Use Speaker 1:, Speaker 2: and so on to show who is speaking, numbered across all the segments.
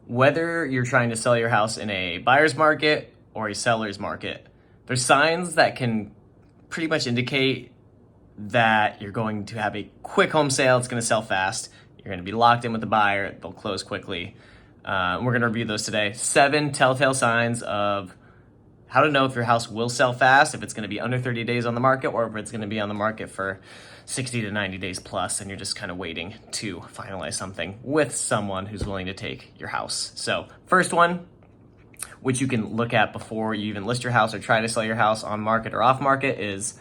Speaker 1: Whether you're trying to sell your house in a buyer's market or a seller's market, there's signs that can pretty much indicate that you're going to have a quick home sale. It's going to sell fast. You're going to be locked in with the buyer. They'll close quickly. We're going to review those today. 7 telltale signs of how to know if your house will sell fast, if it's going to be under 30 days on the market, or if it's going to be on the market for 60 to 90 days plus, and you're just kind of waiting to finalize something with someone who's willing to take your house. So first one, which you can look at before you even list your house or try to sell your house on market or off market, is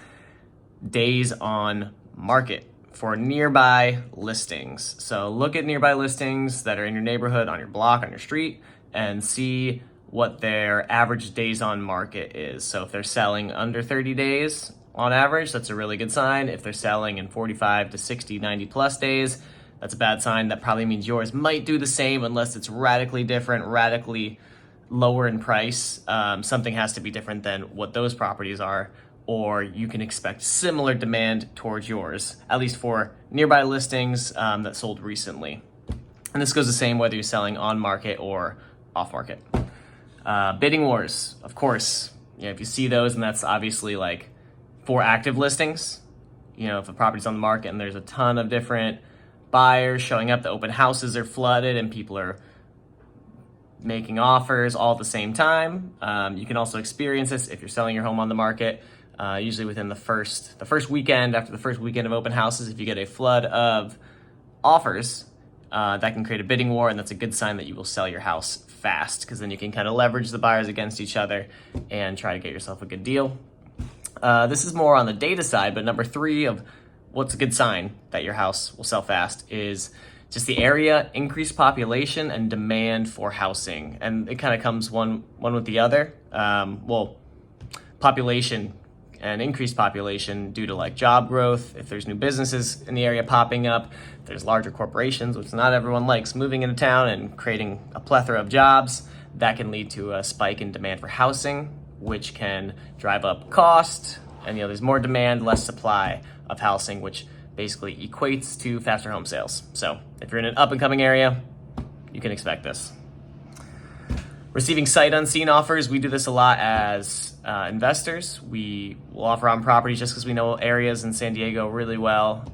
Speaker 1: days on market for nearby listings. So look at nearby listings that are in your neighborhood, on your block, on your street, and see what their average days on market is. So if they're selling under 30 days on average, that's a really good sign. If they're selling in 45 to 60, 90 plus days, that's a bad sign. That probably means yours might do the same unless it's radically different, radically lower in price. Something has to be different than what those properties are, or you can expect similar demand towards yours, at least for nearby listings that sold recently. And this goes the same whether you're selling on market or off market. Bidding wars, of course, if you see those, and that's obviously like for active listings, if a property's on the market and there's a ton of different buyers showing up, the open houses are flooded and people are making offers all at the same time. You can also experience this if you're selling your home on the market, usually within the first weekend, after the first weekend of open houses. If you get a flood of offers, that can create a bidding war, and that's a good sign that you will sell your house fast, because then you can kind of leverage the buyers against each other and try to get yourself a good deal. This is more on the data side, but number 3 of what's a good sign that your house will sell fast is just the area, increased population, and demand for housing. And it kind of comes one with the other. Population and increased population due to like job growth, if there's new businesses in the area popping up, if there's larger corporations, which not everyone likes, moving into town and creating a plethora of jobs, that can lead to a spike in demand for housing, which can drive up cost. And there's more demand, less supply of housing, which basically equates to faster home sales. So if you're in an up and coming area, you can expect this. Receiving sight unseen offers. We do this a lot as investors. We will offer on properties just because we know areas in San Diego really well.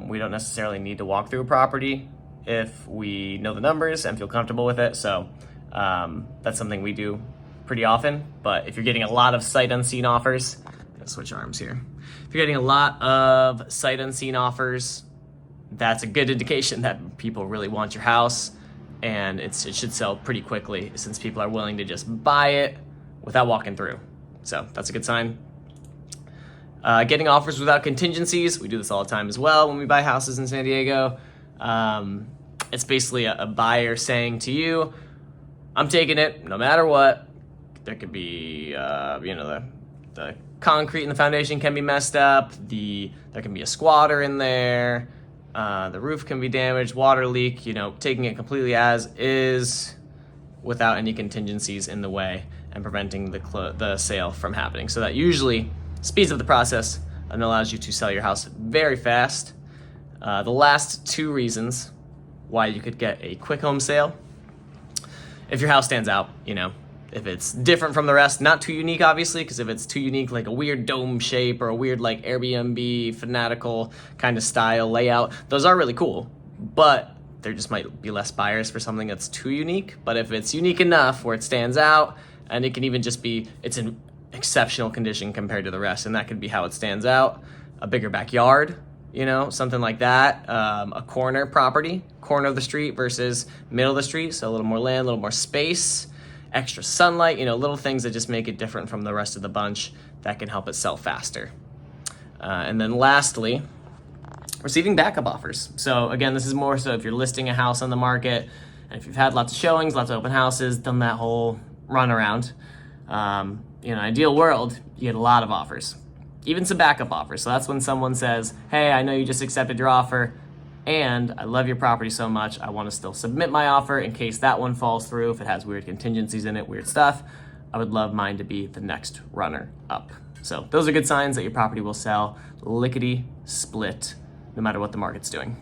Speaker 1: We don't necessarily need to walk through a property if we know the numbers and feel comfortable with it. So that's something we do pretty often. But if you're getting a lot of sight unseen offers, let's switch arms here. If you're getting a lot of sight unseen offers, that's a good indication that people really want your house, and it should sell pretty quickly since people are willing to just buy it without walking through. So that's a good sign. Getting offers without contingencies. We do this all the time as well when we buy houses in San Diego. It's basically a buyer saying to you, I'm taking it no matter what. There could be, the concrete in the foundation can be messed up. There can be a squatter in there. The roof can be damaged, water leak, taking it completely as is without any contingencies in the way and preventing the sale from happening. So that usually speeds up the process and allows you to sell your house very fast. The last 2 reasons why you could get a quick home sale: if your house stands out, if it's different from the rest, not too unique, obviously, because if it's too unique, like a weird dome shape or a weird like Airbnb fanatical kind of style layout, those are really cool, but there just might be less buyers for something that's too unique. But if it's unique enough where it stands out, and it can even just be, it's in exceptional condition compared to the rest, and that could be how it stands out: a bigger backyard, something like that, a corner property, corner of the street versus middle of the street, so a little more land, a little more space, extra sunlight, little things that just make it different from the rest of the bunch that can help it sell faster. And then lastly, receiving backup offers. So again, this is more so if you're listing a house on the market, and if you've had lots of showings, lots of open houses, done that whole run around, in an ideal world, you get a lot of offers, even some backup offers. So that's when someone says, hey, I know you just accepted your offer, and I love your property so much, I want to still submit my offer in case that one falls through. If it has weird contingencies in it, weird stuff, I would love mine to be the next runner up. So those are good signs that your property will sell lickety split no matter what the market's doing.